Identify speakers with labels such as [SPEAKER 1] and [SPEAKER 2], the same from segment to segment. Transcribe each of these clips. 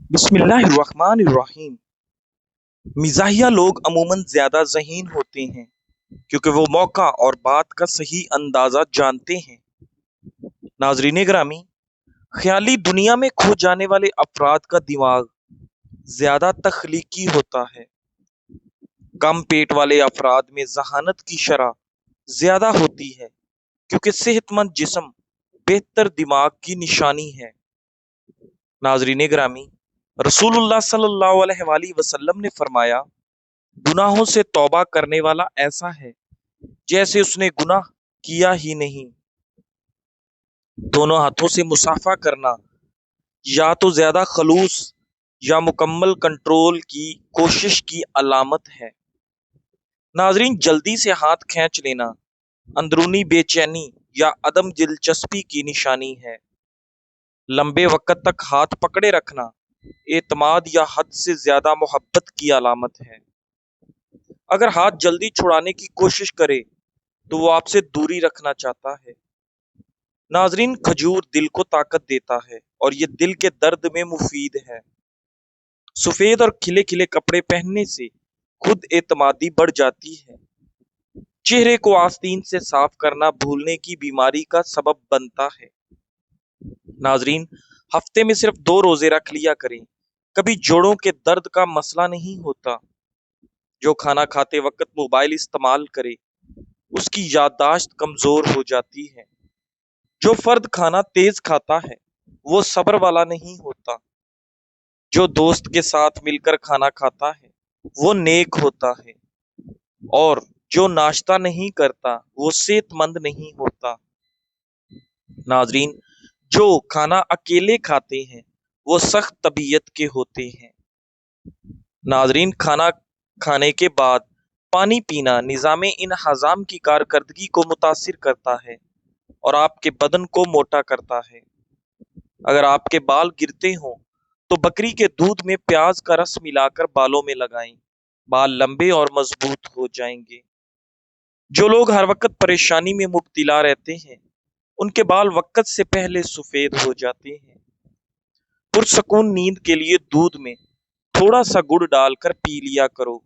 [SPEAKER 1] بسم اللہ الرحمن الرحیم۔ مزاحیہ لوگ عموماً زیادہ ذہین ہوتے ہیں کیونکہ وہ موقع اور بات کا صحیح اندازہ جانتے ہیں۔ ناظرین گرامی، خیالی دنیا میں کھو جانے والے افراد کا دماغ زیادہ تخلیقی ہوتا ہے۔ کم پیٹ والے افراد میں ذہانت کی شرح زیادہ ہوتی ہے کیونکہ صحت مند جسم بہتر دماغ کی نشانی ہے۔ ناظرین گرامی، رسول اللہ صلی اللہ علیہ وآلہ وسلم نے فرمایا، گناہوں سے توبہ کرنے والا ایسا ہے جیسے اس نے گناہ کیا ہی نہیں۔ دونوں ہاتھوں سے مصافحہ کرنا یا تو زیادہ خلوص یا مکمل کنٹرول کی کوشش کی علامت ہے۔ ناظرین، جلدی سے ہاتھ کھینچ لینا اندرونی بے چینی یا عدم دلچسپی کی نشانی ہے۔ لمبے وقت تک ہاتھ پکڑے رکھنا اعتماد یا حد سے زیادہ محبت کی علامت ہے۔ اگر ہاتھ جلدی چھڑانے کی کوشش کرے تو وہ آپ سے دوری رکھنا چاہتا ہے۔ ناظرین، کھجور دل کو طاقت دیتا ہے اور یہ دل کے درد میں مفید ہے۔ سفید اور کھلے کھلے کپڑے پہننے سے خود اعتمادی بڑھ جاتی ہے۔ چہرے کو آستین سے صاف کرنا بھولنے کی بیماری کا سبب بنتا ہے۔ ناظرین، ہفتے میں صرف 2 روزے رکھ لیا کریں، کبھی جوڑوں کے درد کا مسئلہ نہیں ہوتا۔ جو کھانا کھاتے وقت موبائل استعمال کرے اس کی یادداشت کمزور ہو جاتی ہے۔ جو فرد کھانا تیز کھاتا ہے وہ صبر والا نہیں ہوتا۔ جو دوست کے ساتھ مل کر کھانا کھاتا ہے وہ نیک ہوتا ہے، اور جو ناشتہ نہیں کرتا وہ صحت مند نہیں ہوتا۔ ناظرین، جو کھانا اکیلے کھاتے ہیں وہ سخت طبیعت کے ہوتے ہیں۔ ناظرین، کھانا کھانے کے بعد پانی پینا نظام انہضام کی کارکردگی کو متاثر کرتا ہے اور آپ کے بدن کو موٹا کرتا ہے۔ اگر آپ کے بال گرتے ہوں تو بکری کے دودھ میں پیاز کا رس ملا کر بالوں میں لگائیں، بال لمبے اور مضبوط ہو جائیں گے۔ جو لوگ ہر وقت پریشانی میں مبتلا رہتے ہیں ان کے بال وقت سے پہلے سفید ہو جاتے ہیں۔ پرسکون نیند کے لیے دودھ میں تھوڑا سا گڑ ڈال کر پی لیا کرو۔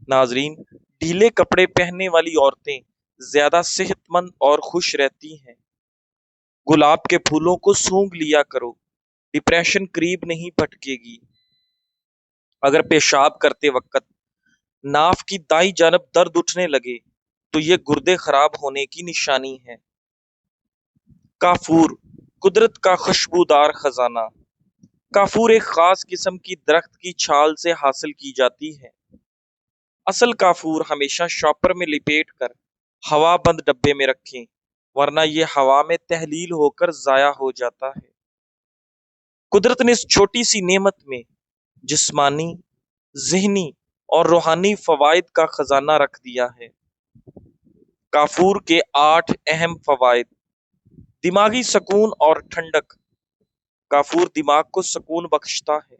[SPEAKER 1] ناظرین، ڈھیلے کپڑے پہننے والی عورتیں زیادہ صحت مند اور خوش رہتی ہیں۔ گلاب کے پھولوں کو سونگھ لیا کرو، ڈپریشن قریب نہیں پھٹکے گی۔ اگر پیشاب کرتے وقت ناف کی دائیں جانب درد اٹھنے لگے تو یہ گردے خراب ہونے کی نشانی ہے۔ کافور، قدرت کا خوشبودار خزانہ۔ کافور ایک خاص قسم کی درخت کی چھال سے حاصل کی جاتی ہے۔ اصل کافور ہمیشہ شاپر میں لپیٹ کر ہوا بند ڈبے میں رکھیں، ورنہ یہ ہوا میں تحلیل ہو کر ضائع ہو جاتا ہے۔ قدرت نے اس چھوٹی سی نعمت میں جسمانی، ذہنی اور روحانی فوائد کا خزانہ رکھ دیا ہے۔ کافور کے 8 اہم فوائد: دماغی سکون اور ٹھنڈک۔ کافور دماغ کو سکون بخشتا ہے۔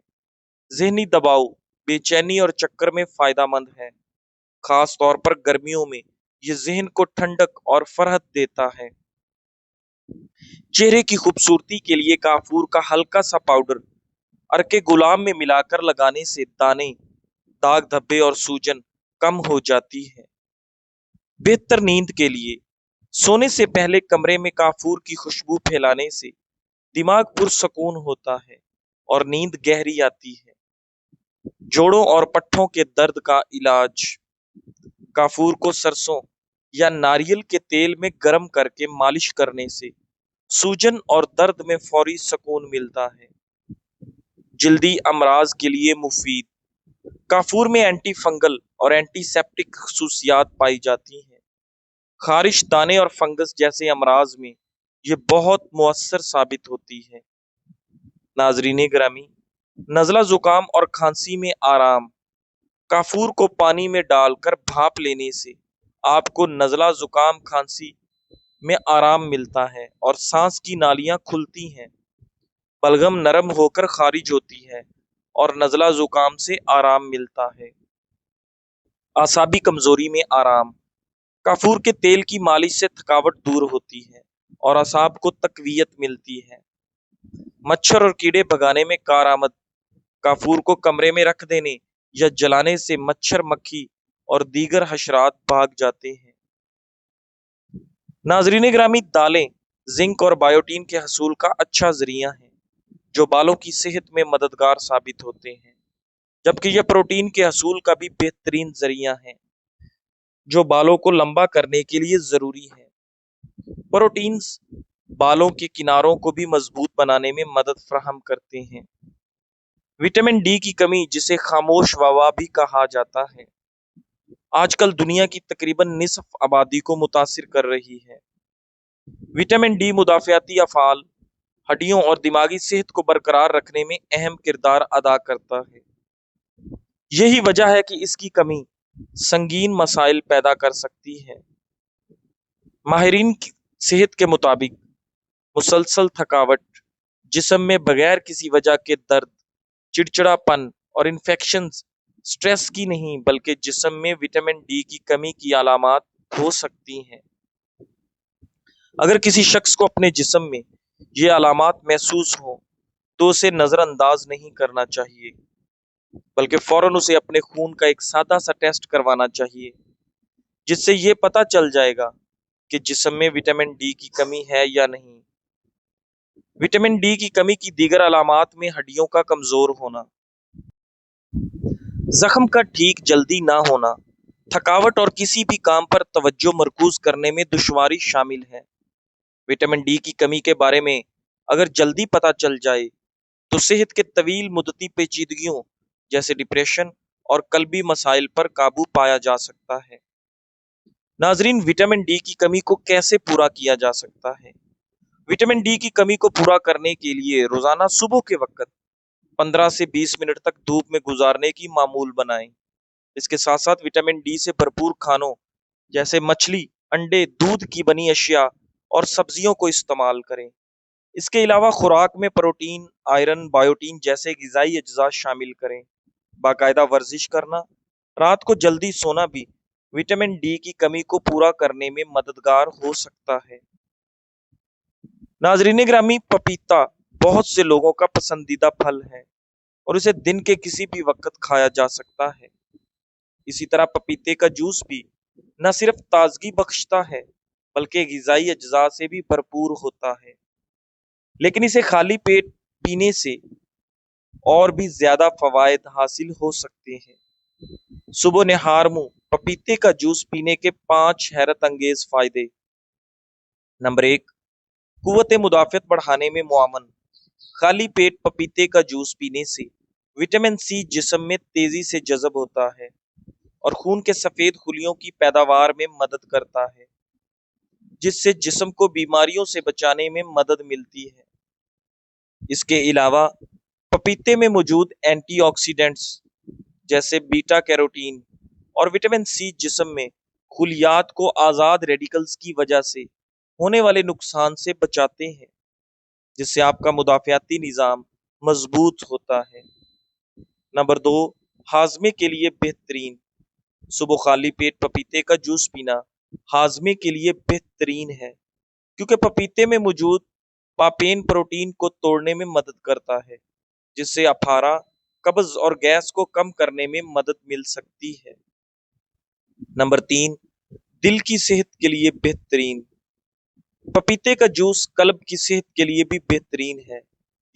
[SPEAKER 1] ذہنی دباؤ، بے چینی اور چکر میں فائدہ مند ہے۔ خاص طور پر گرمیوں میں یہ ذہن کو ٹھنڈک اور فرحت دیتا ہے۔ چہرے کی خوبصورتی کے لیے کافور کا ہلکا سا پاؤڈر عرق غلام میں ملا کر لگانے سے دانے، داغ دھبے اور سوجن کم ہو جاتی ہے۔ بہتر نیند کے لیے سونے سے پہلے کمرے میں کافور کی خوشبو پھیلانے سے دماغ پرسکون ہوتا ہے اور نیند گہری آتی ہے۔ جوڑوں اور پٹھوں کے درد کا علاج۔ کافور کو سرسوں یا ناریل کے تیل میں گرم کر کے مالش کرنے سے سوجن اور درد میں فوری سکون ملتا ہے۔ جلدی امراض کے لیے مفید۔ کافور میں اینٹی فنگل اور اینٹی سیپٹک خصوصیات پائی جاتی ہیں۔ خارش، دانے اور فنگس جیسے امراض میں یہ بہت مؤثر ثابت ہوتی ہے۔ ناظرین گرامی، نزلہ زکام اور کھانسی میں آرام۔ کافور کو پانی میں ڈال کر بھاپ لینے سے آپ کو نزلہ زکام کھانسی میں آرام ملتا ہے اور سانس کی نالیاں کھلتی ہیں۔ بلغم نرم ہو کر خارج ہوتی ہے اور نزلہ زکام سے آرام ملتا ہے۔ اعصابی کمزوری میں آرام۔ کافور کے تیل کی مالش سے تھکاوٹ دور ہوتی ہے اور اعصاب کو تقویت ملتی ہے۔ مچھر اور کیڑے بھگانے میں کارآمد۔ کافور کو کمرے میں رکھ دینے یا جلانے سے مچھر مکھی اور دیگر حشرات بھاگ جاتے ہیں۔ ناظرین گرامی، دالیں زنک اور بایوٹین کے حصول کا اچھا ذریعہ ہیں جو بالوں کی صحت میں مددگار ثابت ہوتے ہیں، جبکہ یہ پروٹین کے حصول کا بھی بہترین ذریعہ ہیں جو بالوں کو لمبا کرنے کے لیے ضروری ہے۔ پروٹینز بالوں کے کناروں کو بھی مضبوط بنانے میں مدد فراہم کرتے ہیں۔ وٹامن ڈی کی کمی، جسے خاموش وبا بھی کہا جاتا ہے، آج کل دنیا کی تقریباً نصف آبادی کو متاثر کر رہی ہے۔ وٹامن ڈی مدافعتی افعال، ہڈیوں اور دماغی صحت کو برقرار رکھنے میں اہم کردار ادا کرتا ہے۔ یہی وجہ ہے کہ اس کی کمی سنگین مسائل پیدا کر سکتی ہے۔ ماہرین کی صحت کے مطابق مسلسل تھکاوٹ، جسم میں بغیر کسی وجہ کے درد، چڑچڑا پن اور انفیکشنز سٹریس کی نہیں بلکہ جسم میں وٹامن ڈی کی کمی کی علامات ہو سکتی ہیں۔ اگر کسی شخص کو اپنے جسم میں یہ علامات محسوس ہوں تو اسے نظر انداز نہیں کرنا چاہیے، بلکہ فوراً اسے اپنے خون کا ایک سادہ سا ٹیسٹ کروانا چاہیے، جس سے یہ پتہ چل جائے گا کہ جسم میں وٹامن ڈی کی کمی ہے یا نہیں۔ وٹامن ڈی کی کمی کی دیگر علامات میں ہڈیوں کا کمزور ہونا، زخم کا ٹھیک جلدی نہ ہونا، تھکاوٹ اور کسی بھی کام پر توجہ مرکوز کرنے میں دشواری شامل ہے۔ وٹامن ڈی کی کمی کے بارے میں اگر جلدی پتہ چل جائے تو صحت کے طویل مدتی پیچیدگیوں جیسے ڈپریشن اور قلبی مسائل پر قابو پایا جا سکتا ہے۔ ناظرین، وٹامن ڈی کی کمی کو کیسے پورا کیا جا سکتا ہے؟ وٹامن ڈی کی کمی کو پورا کرنے کے لیے روزانہ صبح کے وقت 15 سے 20 منٹ تک دھوپ میں گزارنے کی معمول بنائیں۔ اس کے ساتھ ساتھ وٹامن ڈی سے بھرپور کھانوں جیسے مچھلی، انڈے، دودھ کی بنی اشیاء اور سبزیوں کو استعمال کریں۔ اس کے علاوہ خوراک میں پروٹین، آئرن، بایوٹین جیسے غذائی اجزاء شامل کریں۔ باقاعدہ ورزش کرنا، رات کو جلدی سونا بھی وٹامن ڈی کی کمی کو پورا کرنے میں مددگار ہو سکتا ہے۔ ناظرین گرامی، پپیتا بہت سے لوگوں کا پسندیدہ پھل ہے اور اسے دن کے کسی بھی وقت کھایا جا سکتا ہے۔ اسی طرح پپیتے کا جوس بھی نہ صرف تازگی بخشتا ہے بلکہ غذائی اجزاء سے بھی بھرپور ہوتا ہے، لیکن اسے خالی پیٹ پینے سے اور بھی زیادہ فوائد حاصل ہو سکتے ہیں۔ صبح نہار منہ پپیتے کا جوس پینے کے 5 حیرت انگیز فائدے۔ نمبر 1، قوت مدافعت بڑھانے میں معاون۔ خالی پیٹ پپیتے کا جوس پینے سے وٹامن سی جسم میں تیزی سے جذب ہوتا ہے اور خون کے سفید خلیوں کی پیداوار میں مدد کرتا ہے، جس سے جسم کو بیماریوں سے بچانے میں مدد ملتی ہے۔ اس کے علاوہ پپیتے میں موجود اینٹی آکسیڈنٹس جیسے بیٹا کیروٹین اور وٹامن سی جسم میں خلیات کو آزاد ریڈیکلز کی وجہ سے ہونے والے نقصان سے بچاتے ہیں، جس سے آپ کا مدافعتی نظام مضبوط ہوتا ہے۔ نمبر 2، ہاضمے کے لیے بہترین۔ صبح خالی پیٹ پپیتے کا جوس پینا ہاضمے کے لیے بہترین ہے، کیونکہ پپیتے میں موجود پاپین پروٹین کو توڑنے میں مدد کرتا ہے، جس سے اپھارا، قبض اور گیس کو کم کرنے میں مدد مل سکتی ہے۔ نمبر 3، دل کی صحت کے لیے بہترین۔ پپیتے کا جوس قلب کی صحت کے لیے بھی بہترین ہے۔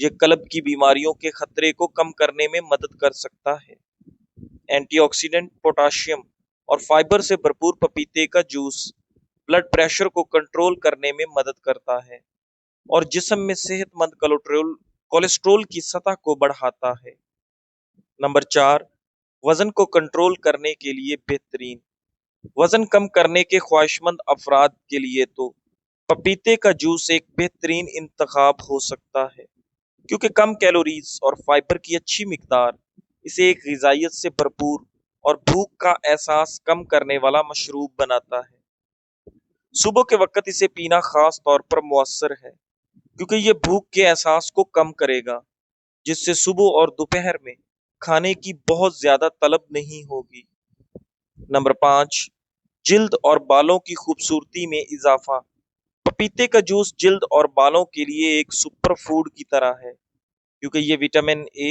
[SPEAKER 1] یہ قلب کی بیماریوں کے خطرے کو کم کرنے میں مدد کر سکتا ہے۔ اینٹی آکسیڈنٹ، پوٹاشیم اور فائبر سے بھرپور پپیتے کا جوس بلڈ پریشر کو کنٹرول کرنے میں مدد کرتا ہے اور جسم میں صحت مند کولیسٹرول کی سطح کو بڑھاتا ہے۔ نمبر 4، وزن کو کنٹرول کرنے کے لیے بہترین۔ وزن کم کرنے کے خواہش مند افراد کے لیے تو پپیتے کا جوس ایک بہترین انتخاب ہو سکتا ہے، کیونکہ کم کیلوریز اور فائبر کی اچھی مقدار اسے ایک غذائیت سے بھرپور اور بھوک کا احساس کم کرنے والا مشروب بناتا ہے۔ صبح کے وقت اسے پینا خاص طور پر مؤثر ہے، کیونکہ یہ بھوک کے احساس کو کم کرے گا، جس سے صبح اور دوپہر میں کھانے کی بہت زیادہ طلب نہیں ہوگی۔ نمبر 5، جلد اور بالوں کی خوبصورتی میں اضافہ۔ پپیتے کا جوس جلد اور بالوں کے لیے ایک سپر فوڈ کی طرح ہے، کیونکہ یہ وٹامن اے،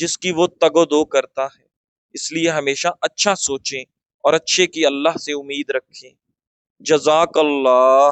[SPEAKER 1] جس کی وہ تگ و دو کرتا ہے۔ اس لیے ہمیشہ اچھا سوچیں اور اچھے کی اللہ سے امید رکھیں۔ جزاک اللہ۔